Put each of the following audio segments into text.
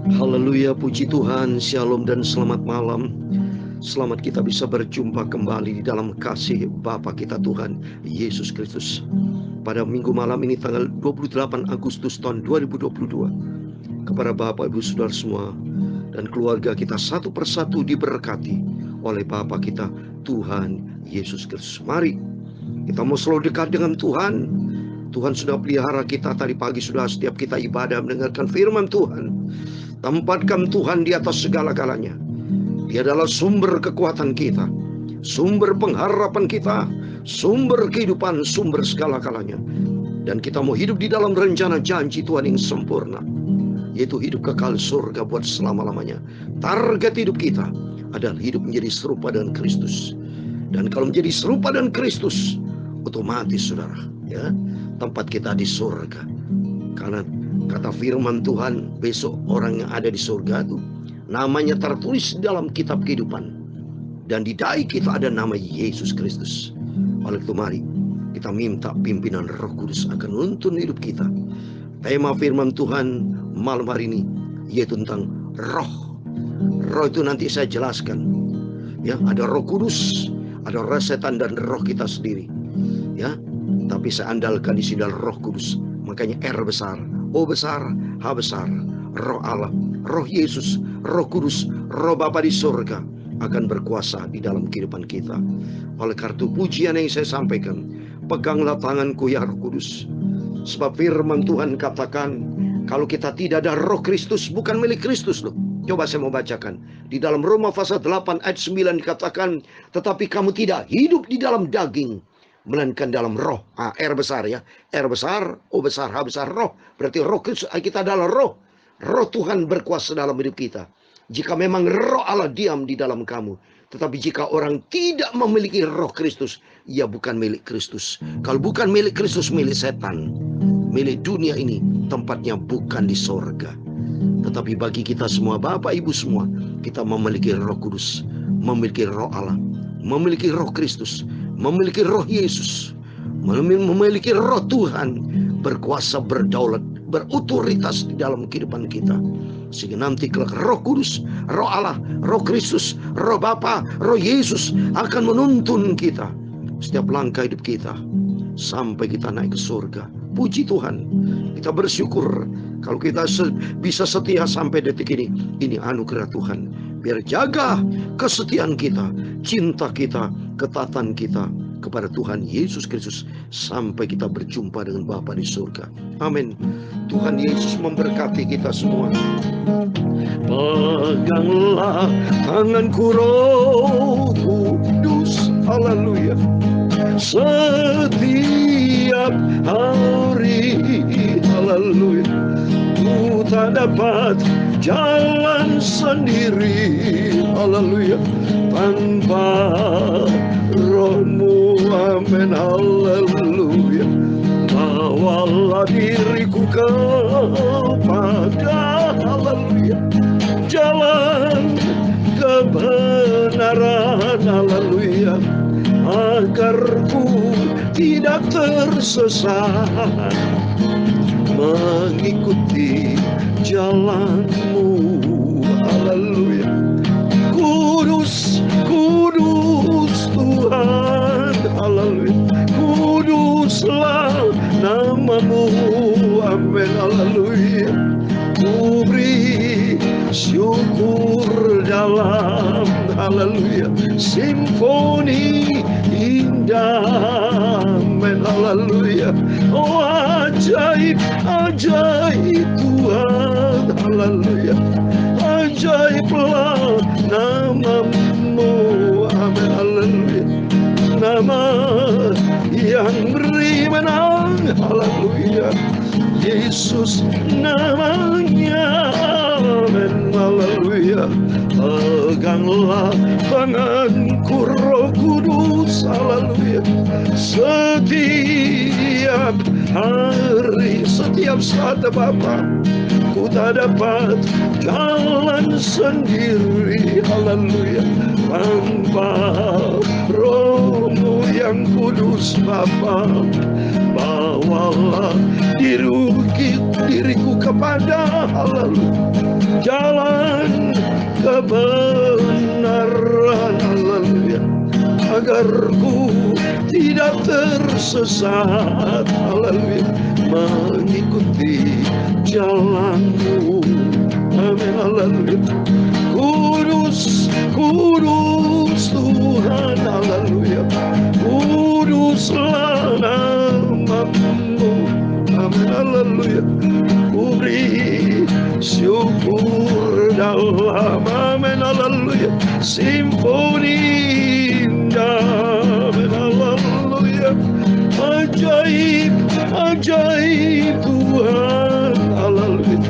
Haleluya, puji Tuhan, shalom dan selamat malam. Selamat kita bisa berjumpa kembali di dalam kasih Bapa kita Tuhan Yesus Kristus. Pada minggu malam ini tanggal 28 Agustus tahun 2022. Kepada Bapak Ibu Saudara semua dan keluarga kita satu persatu diberkati oleh Bapa kita Tuhan Yesus Kristus. Mari kita mau selalu dekat dengan Tuhan. Tuhan sudah pelihara kita, tadi pagi sudah setiap kita ibadah mendengarkan firman Tuhan. Tempatkan Tuhan di atas segala-galanya. Dia adalah sumber kekuatan kita, sumber pengharapan kita, sumber kehidupan, sumber segala-galanya. Dan kita mau hidup di dalam rencana janji Tuhan yang sempurna, yaitu hidup kekal surga buat selama-lamanya. Target hidup kita adalah hidup menjadi serupa dengan Kristus. Dan kalau menjadi serupa dengan Kristus, otomatis saudara, ya, tempat kita di surga. Karena kata firman Tuhan, besok orang yang ada di surga itu namanya tertulis dalam kitab kehidupan, dan di dahi kita ada nama Yesus Kristus. Oleh itu mari kita minta pimpinan Roh Kudus akan menuntun hidup kita. Tema firman Tuhan malam hari ini yaitu tentang roh. Roh itu nanti saya jelaskan. Ya, ada Roh Kudus, ada roh setan dan roh kita sendiri. Ya, tapi saya andalkan di sini Roh Kudus. Makanya R besar, O besar, H besar, Roh Allah, Roh Yesus, Roh Kudus, Roh Bapa di surga akan berkuasa di dalam kehidupan kita. Oleh karena pujian yang saya sampaikan, peganglah tanganku ya Roh Kudus. Sebab firman Tuhan katakan, kalau kita tidak ada Roh Kristus, bukan milik Kristus loh. Coba saya mau bacakan. Di dalam Roma pasal 8 ayat 9 dikatakan, tetapi kamu tidak hidup di dalam daging, melainkan dalam roh. R besar ya, R besar, O besar, H besar, roh. Berarti roh kita adalah roh. Roh Tuhan berkuasa dalam hidup kita. Jika memang roh Allah diam di dalam kamu. Tetapi jika orang tidak memiliki roh Kristus, ia bukan milik Kristus. Kalau bukan milik Kristus, milik setan, milik dunia ini, tempatnya bukan di sorga. Tetapi bagi kita semua, Bapak Ibu semua, kita memiliki Roh Kudus, memiliki Roh Allah, memiliki Roh Kristus, memiliki Roh Yesus, memiliki Roh Tuhan, berkuasa, berdaulat, berotoritas di dalam kehidupan kita. Sehingga nanti kelak Roh Kudus, Roh Allah, Roh Kristus, Roh Bapa, Roh Yesus akan menuntun kita setiap langkah hidup kita sampai kita naik ke surga. Puji Tuhan, kita bersyukur kalau kita bisa setia sampai detik ini. Ini anugerah Tuhan. Biar jaga kesetiaan kita, cinta kita, ketaatan kita kepada Tuhan Yesus Kristus sampai kita berjumpa dengan Bapa di surga. Amin. Tuhan Yesus memberkati kita semua. Peganglah tanganku Roh Kudus, haleluya, setiap hari, haleluya. Ku tak dapat jalan sendiri, haleluya, tanpa Roh-Mu, amin, haleluya. Bawalah diriku kepada, haleluya, jalan kebenaran, haleluya, agar ku tidak tersesat, mengikuti jalan-Mu, haleluya. Kudus, kudus Tuhan, haleluya. Kuduslah nama-Mu, amin, haleluya. Ku beri syukur dalam, haleluya, simfoni indah, amin, haleluya. Oh ajaib, ajaib Tuhan, haleluya. Ajaiblah nama-Mu, amin, haleluya. Nama yang beri menang, haleluya. Yesus namanya, amin, haleluya. Peganglah tanganku Roh Kudus, haleluya. Setiap hari, setiap saat Bapa, ku tak dapat jalan sendiri, haleluya, tanpa Roh-Mu yang kudus Bapa. Bawa bawalah diriku kepada jalan kebenaran, haleluya, agar ku tidak tersesat, haleluya, mengikuti jalanmu, amin, haleluya. Kudus, kudus Tuhan, haleluya, kuduslah namamu, amin, haleluya. Ku beri syukur dalam, amin, haleluya, simfoni indah, amin, haleluya. Ajaib, ajaib Tuhan, haleluya,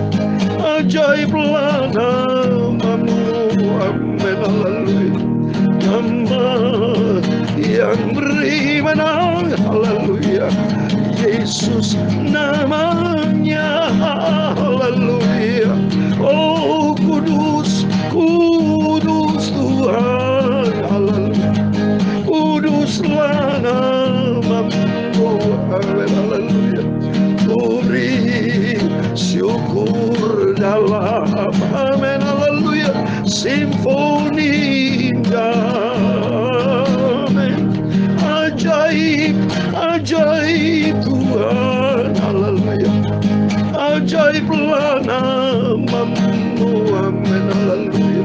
ajaiblah namamu, amin, haleluya. Nama yang beri menang, haleluya, Yesus namanya, haleluya. Oh kudus, kudus Tuhan, haleluya, kuduslah namamu, amin, haleluya. Ku beri syukur dalam, amin, haleluya, simfoni indah, amin. Ajaib, ajaib Tuhan, haleluya, ajaiblah namamu, amin, haleluya.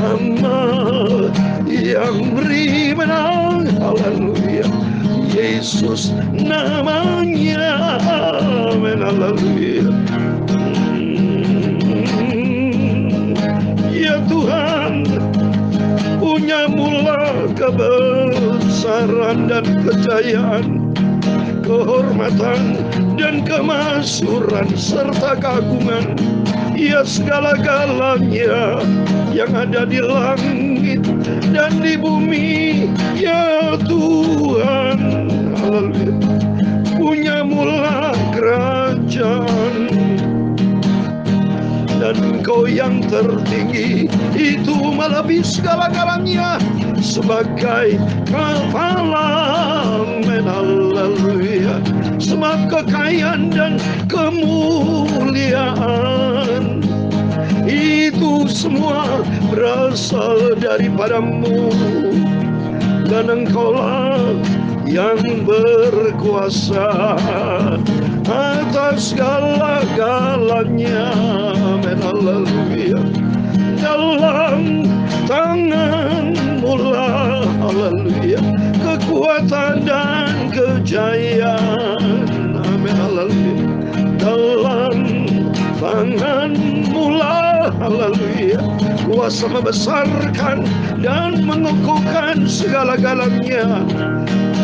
Nama yang beri menang, haleluya, Yesus namanya, amin, haleluya. Ya Tuhan, punya mula kebesaran dan kejayaan, kehormatan dan kemasyhuran serta keagungan. Ya segala-galanya yang ada di langit dan di bumi, ya Tuhan, haleluya, punya mula kerajaan, dan Engkau yang tertinggi itu melebihi segala-galanya sebagai kepala, amin, haleluya. Semua kekayaan dan kemuliaan itu semua berasal daripadamu, dan Engkaulah yang berkuasa atas segala-galanya, amin, haleluya. Dalam tangan-Mu lah, haleluya, kekuatan dan kejayaan, amin, haleluya. Dalam tangan-Mu lah, haleluya, kuasa membesarkan dan mengukuhkan segala-galanya.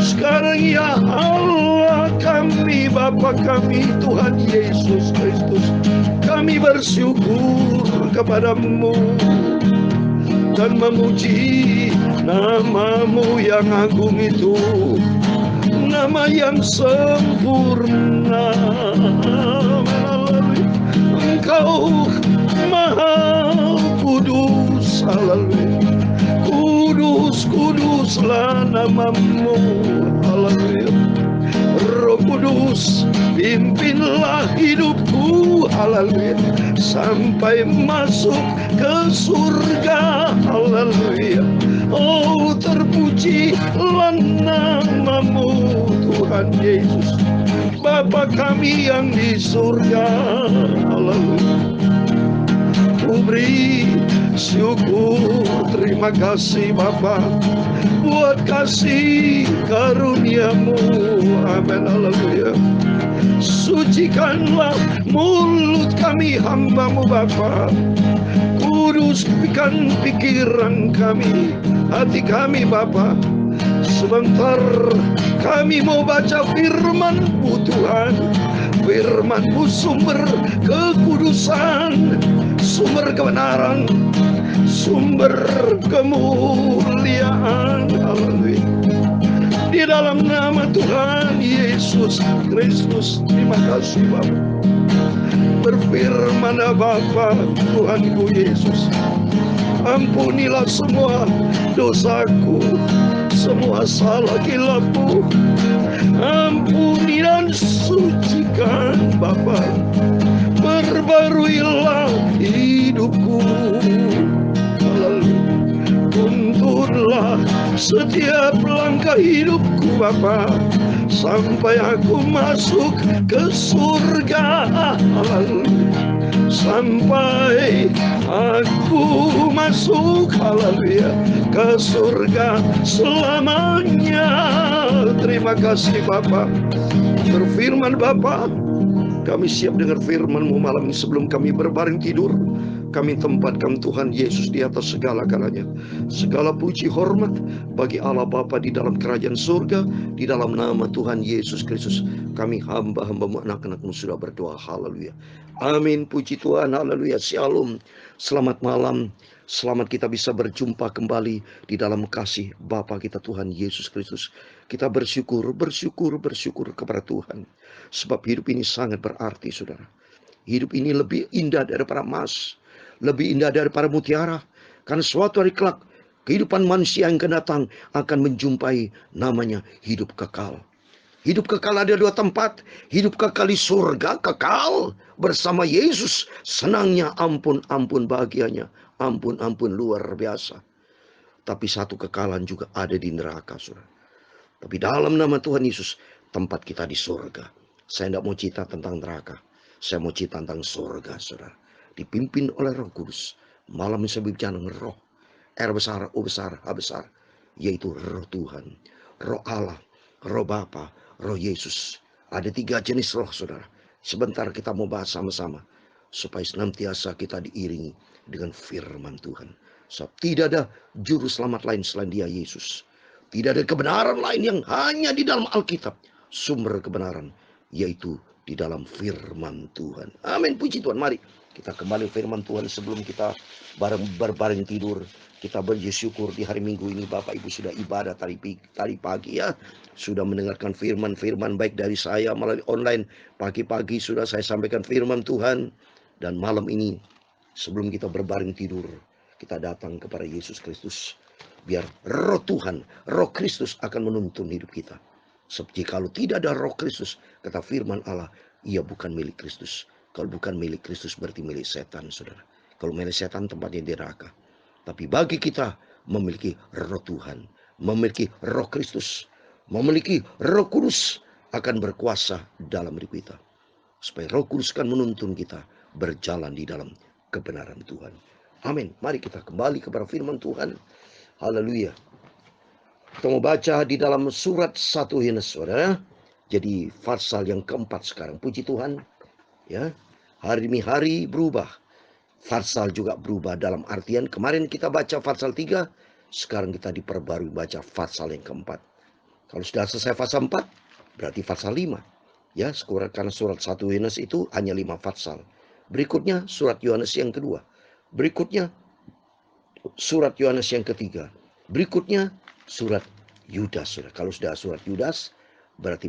Sekarang ya Allah kami, Bapa kami, Tuhan Yesus Kristus, kami bersyukur kepadamu dan memuji namamu yang agung itu, nama yang sempurna. Engkau Maha Kudus, haleluya. Kudus, kuduslah namamu, haleluya. Roh Kudus, pimpinlah hidupku, haleluya, sampai masuk ke surga, haleluya. Oh terpujilah namamu, Tuhan Yesus, Bapa kami yang di surga, haleluya. Ku beri syukur, terima kasih Bapa buat kasih karunia-Mu, amin, haleluya. Sucikanlah mulut kami hamba-Mu Bapa, kuduskan pikiran kami, hati kami Bapa. Sebentar kami mau baca firman-Mu Tuhan, firman-Mu sumber kekudusan, sumber kebenaran, sumber kemuliaan, haleluya. Di dalam nama Tuhan Yesus Kristus, terima kasih Bapa. Berfirmanlah Bapa, Tuhanku Yesus, ampunilah semua dosaku, semua salah kilapku. Ampuni dan sucikan Bapa, perbaruilah hidupku. Haleluya. Tuntunlah setiap langkah hidupku Bapa, sampai aku masuk ke surga. Haleluya. Sampai aku masuk, haleluya, ke surga selamanya. Terima kasih Bapa. Berfirman Bapa, kami siap dengar firman-Mu malam ini. Sebelum kami berbaring tidur, kami tempatkan Tuhan Yesus di atas segala-galanya. Segala puji hormat bagi Allah Bapa di dalam kerajaan surga. Di dalam nama Tuhan Yesus Kristus, kami hamba-hamba-Mu, anak-anak-Mu sudah berdoa. Haleluya. Amin. Puji Tuhan. Haleluya. Shalom. Selamat malam. Selamat kita bisa berjumpa kembali di dalam kasih Bapa kita Tuhan Yesus Kristus. Kita bersyukur kepada Tuhan. Sebab hidup ini sangat berarti, saudara. Hidup ini lebih indah daripada emas, lebih indah daripada mutiara. Karena suatu hari kelak, kehidupan manusia yang akan datang akan menjumpai namanya hidup kekal. Hidup kekal ada dua tempat. Hidup kekal di surga, kekal bersama Yesus. Senangnya, ampun bahagianya. Ampun luar biasa. Tapi satu kekalan juga ada di neraka, saudara. Tapi dalam nama Tuhan Yesus, tempat kita di surga. Saya tidak mau cerita tentang neraka. Saya mau cerita tentang surga, saudara. Dipimpin oleh Roh Kudus. Malam ini saya bicara tentang roh. R besar, O besar, H besar. Yaitu roh Tuhan. Roh Allah, roh Bapa, roh Yesus. Ada 3 jenis roh, saudara. Sebentar kita mau bahas sama-sama. Supaya senantiasa kita diiringi dengan firman Tuhan. Sebab tidak ada juru selamat lain selain Dia, Yesus. Tidak ada kebenaran lain yang hanya di dalam Alkitab. Sumber kebenaran, yaitu di dalam firman Tuhan. Amin. Puji Tuhan. Mari kita kembali firman Tuhan sebelum kita berbaring tidur. Kita bersyukur di hari Minggu ini Bapak Ibu sudah ibadah tadi pagi ya. Sudah mendengarkan firman-firman baik dari saya melalui online. Pagi-pagi sudah saya sampaikan firman Tuhan. Dan malam ini sebelum kita berbaring tidur, kita datang kepada Yesus Kristus. Biar roh Tuhan, roh Kristus akan menuntun hidup kita. Sebab kalau tidak ada roh Kristus, kata firman Allah, ia bukan milik Kristus. Kalau bukan milik Kristus berarti milik setan, saudara. Kalau milik setan tempatnya di neraka. Tapi bagi kita memiliki roh Tuhan, memiliki roh Kristus, memiliki roh Kudus akan berkuasa dalam hidup kita. Supaya roh Kudus akan menuntun kita berjalan di dalam kebenaran Tuhan. Amin. Mari kita kembali kepada firman Tuhan. Haleluya. Kita mau baca di dalam surat 1 Yohanes, saudara. Jadi pasal yang keempat sekarang. Puji Tuhan. Ya, hari demi hari berubah. Pasal juga berubah dalam artian kemarin kita baca pasal 3, sekarang kita diperbarui baca pasal yang keempat. Kalau sudah selesai pasal 4, berarti pasal 5. Ya, karena surat 1 Yohanes itu hanya 5 pasal. Berikutnya surat Yohanes yang kedua. Berikutnya surat Yohanes yang ketiga. Berikutnya surat Yudas. Kalau sudah surat Yudas, berarti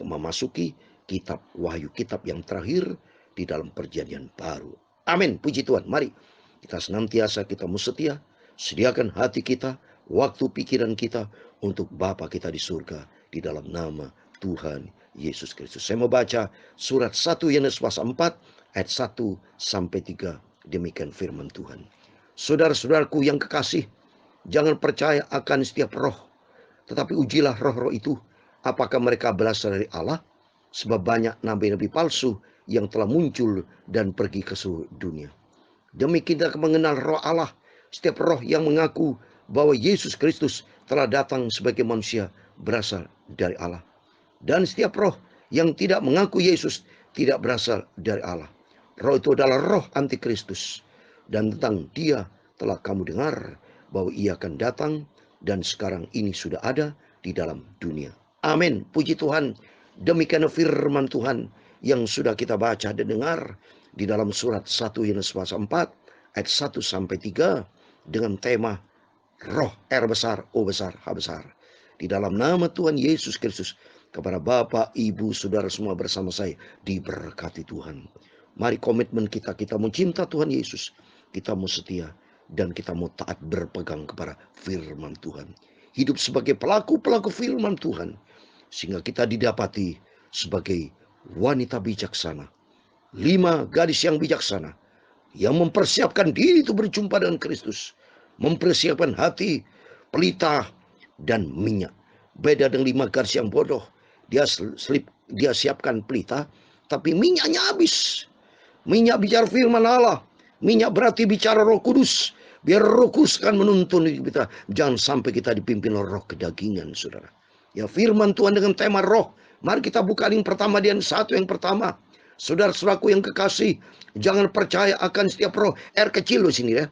memasuki kitab Wahyu, kitab yang terakhir di dalam perjanjian baru. Amin. Puji Tuhan. Mari kita senantiasa kita setia, sediakan hati kita, waktu pikiran kita untuk Bapa kita di surga di dalam nama Tuhan Yesus Kristus. Saya mau baca surat 1 Yohanes pasal 4 ayat 1 sampai 3. Demikian firman Tuhan. Saudara-saudaraku yang kekasih, jangan percaya akan setiap roh, tetapi ujilah roh-roh itu, apakah mereka berasal dari Allah? Sebab banyak nabi-nabi palsu yang telah muncul dan pergi ke seluruh dunia. Demi kita mengenal roh Allah, setiap roh yang mengaku bahwa Yesus Kristus telah datang sebagai manusia berasal dari Allah. Dan setiap roh yang tidak mengaku Yesus tidak berasal dari Allah. Roh itu adalah roh antikristus. Dan tentang dia telah kamu dengar bahwa ia akan datang dan sekarang ini sudah ada di dalam dunia. Amin. Puji Tuhan. Demikian firman Tuhan yang sudah kita baca dan dengar di dalam surat 1 Yohanes pasal 4 ayat 1 sampai 3 dengan tema roh R besar, O besar, H besar. Di dalam nama Tuhan Yesus Kristus, kepada Bapak, Ibu, Saudara semua bersama saya diberkati Tuhan. Mari komitmen kita mau cinta Tuhan Yesus, kita mau setia, dan kita mau taat berpegang kepada firman Tuhan. hidup sebagai pelaku-pelaku firman Tuhan, sehingga kita didapati sebagai wanita bijaksana. 5 gadis yang bijaksana, yang mempersiapkan diri itu berjumpa dengan Kristus, mempersiapkan hati, pelita, dan minyak. Beda dengan 5 gadis yang bodoh. Dia siapkan pelita, tapi minyaknya habis. Minyak bicara firman Allah. Minyak berarti bicara Roh Kudus. Biar Roh Kudus akan menuntun kita. Jangan sampai kita dipimpin oleh roh kedagingan, saudara. Ya, firman Tuhan dengan tema roh. Mari kita buka link pertama dan 1 yang pertama. Saudara-saudaraku yang kekasih, jangan percaya akan setiap roh. R kecil loh sini ya.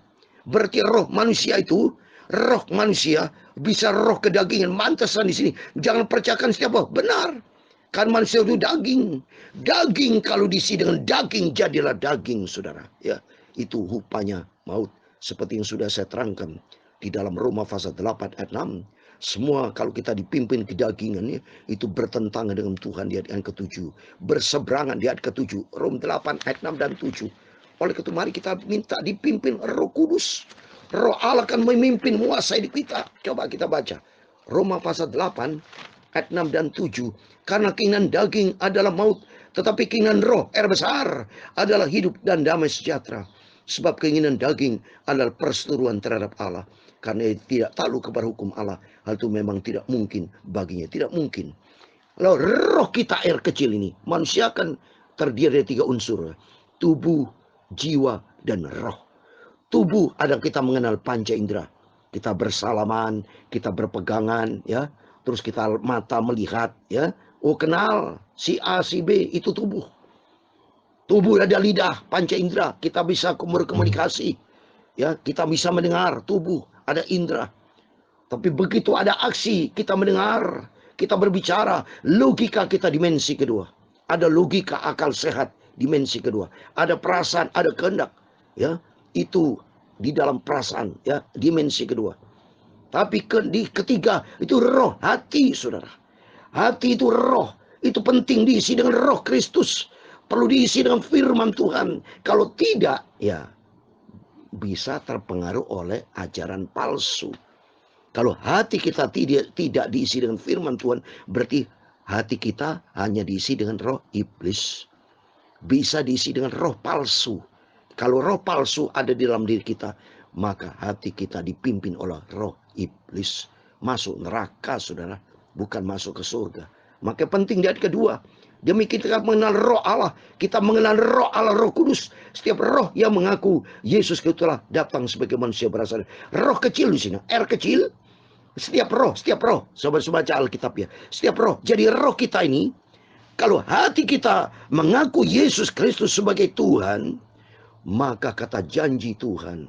Berarti roh manusia itu, roh manusia bisa roh kedagingan. Mantesan di sini. Jangan percayakan setiap roh. Benar. Kan manusia itu daging. Daging kalau diisi dengan daging, jadilah daging, saudara. Ya, itu rupanya maut. Seperti yang sudah saya terangkan di dalam Roma pasal 8 ayat 6. Semua kalau kita dipimpin kedagingan, itu bertentangan dengan Tuhan di ayat yang ke-7. Berseberangan di ayat ke-7. Roma 8 ayat 6 dan 7. Oleh itu mari kita minta dipimpin Roh Kudus. Roh Allah akan memimpin menguasai di kita. Coba kita baca. Roma pasal 8 ayat 6 dan 7. Karena keinginan daging adalah maut, tetapi keinginan roh, R besar, adalah hidup dan damai sejahtera. Sebab keinginan daging adalah perseteruan terhadap Allah. Karena ia tidak takluk kepada hukum Allah. Hal itu memang tidak mungkin baginya. Tidak mungkin. Lalu roh kita R kecil ini. Manusia kan terdiri dari 3 unsur. Tubuh, jiwa, dan roh. Tubuh ada kita mengenal panca indera. Kita bersalaman, kita berpegangan, ya. Terus kita mata melihat, ya. Oh, kenal si A, si B, itu tubuh. Tubuh ada lidah, panca indera, kita bisa berkomunikasi. Ya, kita bisa mendengar, tubuh ada indera. Tapi begitu ada aksi, kita mendengar, kita berbicara, logika kita dimensi kedua. Ada logika akal sehat, dimensi kedua. Ada perasaan, ada kehendak, ya. Itu di dalam perasaan, ya, dimensi kedua. Tapi di ketiga itu roh, hati, saudara. Hati itu roh, itu penting diisi dengan roh Kristus. Perlu diisi dengan firman Tuhan. Kalau tidak, ya bisa terpengaruh oleh ajaran palsu. Kalau hati kita tidak diisi dengan firman Tuhan, berarti hati kita hanya diisi dengan roh iblis. Bisa diisi dengan roh palsu. Kalau roh palsu ada di dalam diri kita, maka hati kita dipimpin oleh roh iblis. Masuk neraka, saudara. Bukan masuk ke surga. Maka penting di ayat kedua. Demi kita mengenal roh Allah. Kita mengenal roh Allah, Roh Kudus. Setiap roh yang mengaku Yesus Kristus telah datang sebagai manusia berasal. Roh kecil di sini. R kecil. Setiap roh. Sobat-sobat baca Alkitab ya. Setiap roh. Jadi roh kita ini. Kalau hati kita mengaku Yesus Kristus sebagai Tuhan. Maka kata janji Tuhan.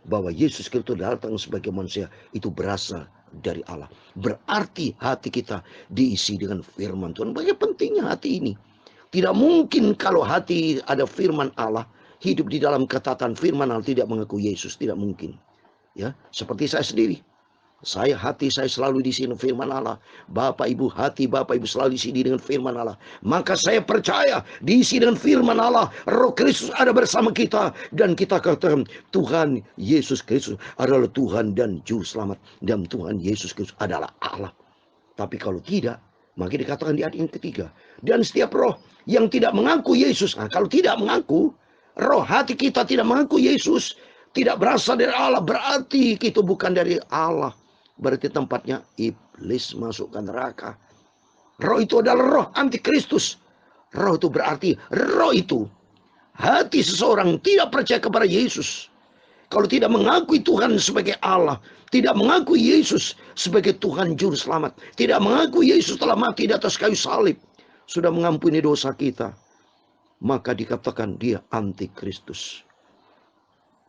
Bahwa Yesus Kristus datang sebagai manusia. Itu berasal dari Allah. Berarti hati kita diisi dengan firman Tuhan. Bagaimana pentingnya hati ini? Tidak mungkin kalau hati ada firman Allah, hidup di dalam ketaatan firman Allah, tidak mengaku Yesus. Tidak mungkin. Ya, seperti saya sendiri. Hati saya selalu diisi dengan firman Allah. Bapak Ibu, hati Bapak Ibu selalu diisi dengan firman Allah. Maka saya percaya diisi dengan firman Allah. Roh Kristus ada bersama kita. Dan kita katakan Tuhan Yesus Kristus adalah Tuhan dan Juru Selamat. Dan Tuhan Yesus Kristus adalah Allah. Tapi kalau tidak, maka dikatakan di ayat yang ketiga. Dan setiap roh yang tidak mengaku Yesus. Nah, kalau tidak mengaku, roh hati kita tidak mengaku Yesus. Tidak berasal dari Allah. Berarti itu bukan dari Allah. Berarti tempatnya iblis masuk ke neraka. Roh itu adalah roh antikristus. Roh itu berarti roh itu hati seseorang tidak percaya kepada Yesus. Kalau tidak mengakui Tuhan sebagai Allah, tidak mengakui Yesus sebagai Tuhan Juru Selamat, tidak mengakui Yesus telah mati di atas kayu salib, sudah mengampuni dosa kita, maka dikatakan dia antikristus.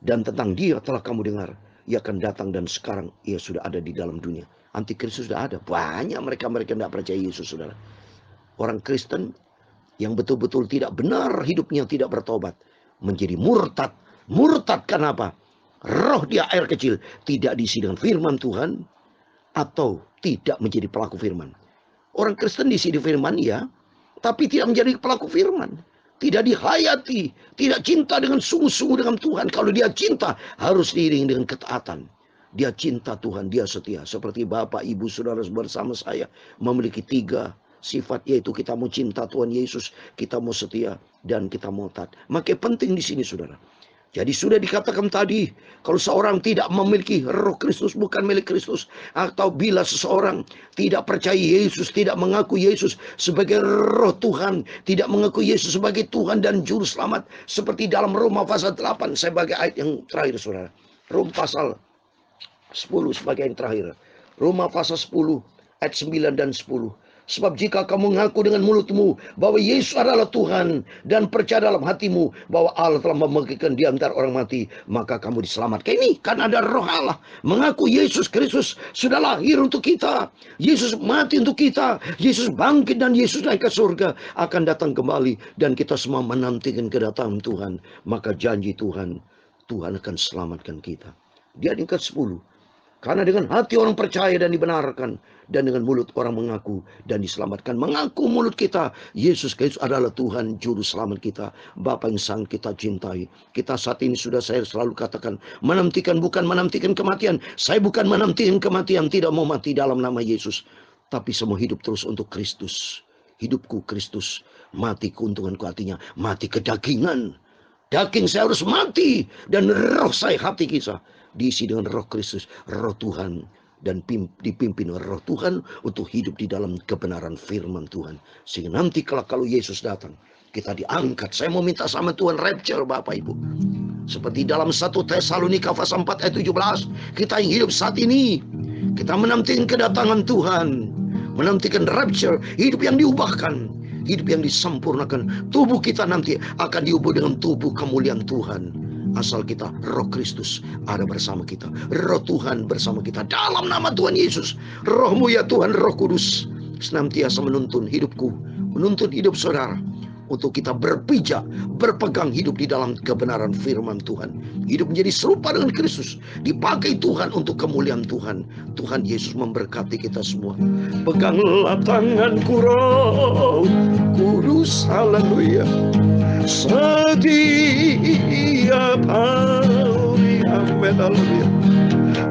Dan tentang dia telah kamu dengar. Ia akan datang dan sekarang ia sudah ada di dalam dunia. Antikristus sudah ada. Banyak mereka tidak percaya Yesus, saudara. Orang Kristen yang betul-betul tidak benar hidupnya, tidak bertobat. Menjadi murtad. Murtad karena apa? Roh dia air kecil. Tidak diisi dengan firman Tuhan. Atau tidak menjadi pelaku firman. Orang Kristen diisi di firman ya. Tapi tidak menjadi pelaku firman. Tidak dihayati, tidak cinta dengan sungguh-sungguh dengan Tuhan. Kalau dia cinta, harus diiringi dengan ketaatan. Dia cinta Tuhan, dia setia. Seperti Bapak, Ibu, Saudara bersama saya memiliki 3 sifat, yaitu kita mau cinta Tuhan Yesus, kita mau setia, dan kita mau taat. Makanya penting di sini, Saudara. Jadi sudah dikatakan tadi, kalau seorang tidak memiliki Roh Kristus, bukan milik Kristus, atau bila seseorang tidak percaya Yesus, tidak mengaku Yesus sebagai Roh Tuhan, tidak mengaku Yesus sebagai Tuhan dan Juru Selamat, seperti dalam Roma pasal 8, sebagai ayat yang terakhir, Saudara. Roma pasal 10 sebagai yang terakhir. Roma pasal 10 ayat 9 dan 10. Sebab jika kamu mengaku dengan mulutmu bahwa Yesus adalah Tuhan dan percaya dalam hatimu bahwa Allah telah membangkitkan di antara orang mati, maka kamu diselamatkan. Ini kan ada Roh Allah. Mengaku Yesus Kristus sudah lahir untuk kita. Yesus mati untuk kita. Yesus bangkit dan Yesus naik ke surga, akan datang kembali, dan kita semua menantikan kedatangan Tuhan. Maka janji Tuhan, Tuhan akan selamatkan kita. Dia tingkat 10. Karena dengan hati orang percaya dan dibenarkan, dan dengan mulut orang mengaku dan diselamatkan. Mengaku mulut kita, Yesus Kristus adalah Tuhan Juru Selamat kita, Bapa yang sangat kita cintai. Kita saat ini sudah, saya selalu katakan, menantikan bukan menantikan kematian. Saya bukan menantikan kematian, tidak mau mati dalam nama Yesus, tapi semua hidup terus untuk Kristus. Hidupku Kristus, mati keuntunganku, artinya mati kedagingan. Daging saya harus mati, dan roh saya, hati kita diisi dengan Roh Kristus, Roh Tuhan, dan dipimpin oleh Roh Tuhan untuk hidup di dalam kebenaran firman Tuhan. Sehingga nanti kalau Yesus datang, kita diangkat. Saya mau minta sama Tuhan rapture, Bapak Ibu. Seperti dalam 1 Tesalonika pasal 4 ayat 17, kita yang hidup saat ini, kita menantikan kedatangan Tuhan, menantikan rapture, hidup yang diubahkan, hidup yang disempurnakan. Tubuh kita nanti akan diubah dengan tubuh kemuliaan Tuhan. Asal kita, Roh Kristus ada bersama kita, Roh Tuhan bersama kita, dalam nama Tuhan Yesus. Roh-Mu ya Tuhan, Roh Kudus, senantiasa menuntun hidupku, menuntun hidup saudara, untuk kita berpijak, berpegang hidup di dalam kebenaran firman Tuhan. Hidup menjadi serupa dengan Kristus, dipakai Tuhan untuk kemuliaan Tuhan. Tuhan Yesus memberkati kita semua. Peganglah tanganku, Roh Kudus, haleluya. Setiap hari, amin, haleluya.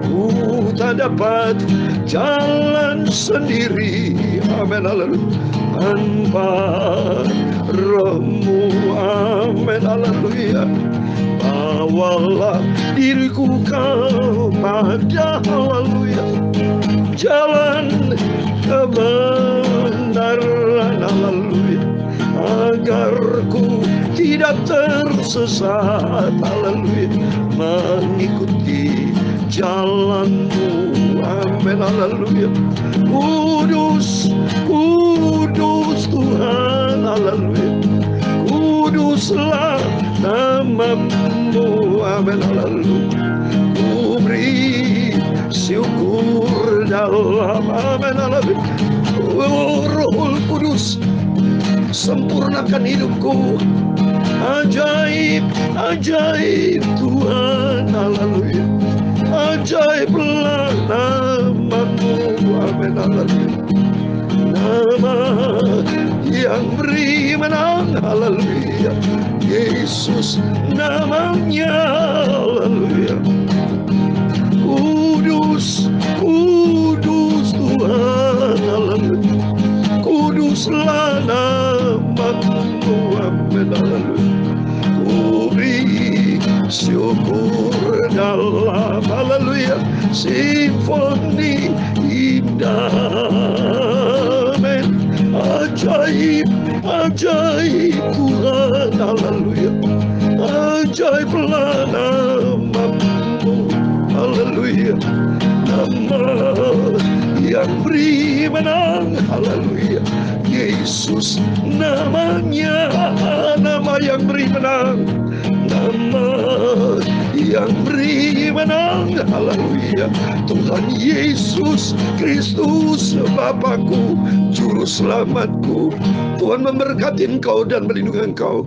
Ku tak dapat jalan sendiri, amin, haleluya, tanpa Roh-Mu, amin, haleluya. Bawalah diriku kepada, haleluya, jalan kebenaran, haleluya, agar ku tidak tersesat, haleluya, mengikuti jalan-Mu, amin, haleluya. Kudus, kudus Tuhan, haleluya, kuduslah nama-Mu, amin, haleluya. Ku beri syukur dalam, amin, haleluya. Roh Kudus, sempurnakan hidupku. Ajaib, ajaib Tuhan, haleluya. Ajaiblah nama-Mu, amin, haleluya. Nama yang beri menang, haleluya. Yesus namanya, haleluya. Kudus, kudus Tuhan, haleluya. Kuduslah nama-Mu, amin, haleluya. Ku beri syukur dalam, haleluya, simfoni indah, amin. Ajaib, ajaib Tuhan, haleluya. Ajaiblah nama-Mu, haleluya. Nama yang beri menang, haleluya. Yesus namanya, nama yang beri menang, nama yang beri menang, haleluya. Tuhan Yesus Kristus, Bapakku, Juru Selamatku. Tuhan memberkati engkau dan melindungi engkau.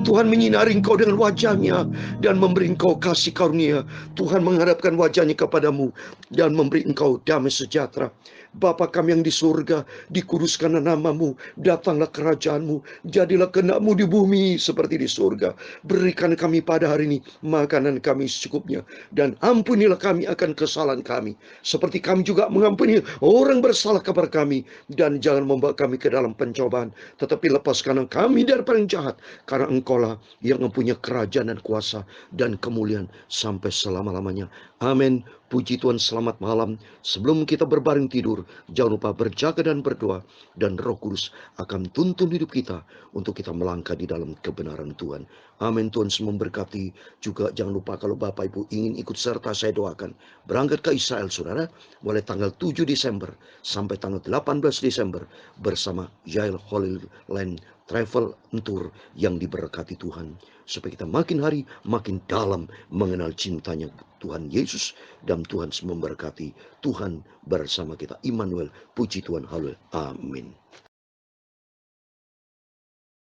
Tuhan menyinari engkau dengan wajah-Nya dan memberi engkau kasih karunia. Tuhan menghadapkan wajah-Nya kepadamu dan memberi engkau damai sejahtera. Bapa kami yang di surga, dikuduskanlah namamu, datanglah kerajaanmu, jadilah kehendakmu di bumi seperti di surga. Berikan kami pada hari ini makanan kami secukupnya, dan ampunilah kami akan kesalahan kami, seperti kami juga mengampuni orang bersalah kepada kami. Dan jangan membawa kami ke dalam pencobaan, tetapi lepaskanlah kami dari yang jahat, karena Engkaulah yang mempunyai kerajaan dan kuasa dan kemuliaan sampai selama-lamanya. Amin. Puji Tuhan, selamat malam. Sebelum kita berbaring tidur, jangan lupa berjaga dan berdoa, dan Roh Kudus akan tuntun hidup kita untuk kita melangkah di dalam kebenaran Tuhan. Amin. Tuhan semua memberkati. Juga jangan lupa, kalau Bapak Ibu ingin ikut serta saya doakan, berangkat ke Israel saudara, mulai tanggal 7 Desember sampai tanggal 18 Desember bersama Yael Holy Land Travel Tour yang diberkati Tuhan, supaya kita makin hari makin dalam mengenal cintanya Tuhan Yesus, dan Tuhan memberkati. Tuhan bersama kita. Immanuel, puji Tuhan, haleluya, amin.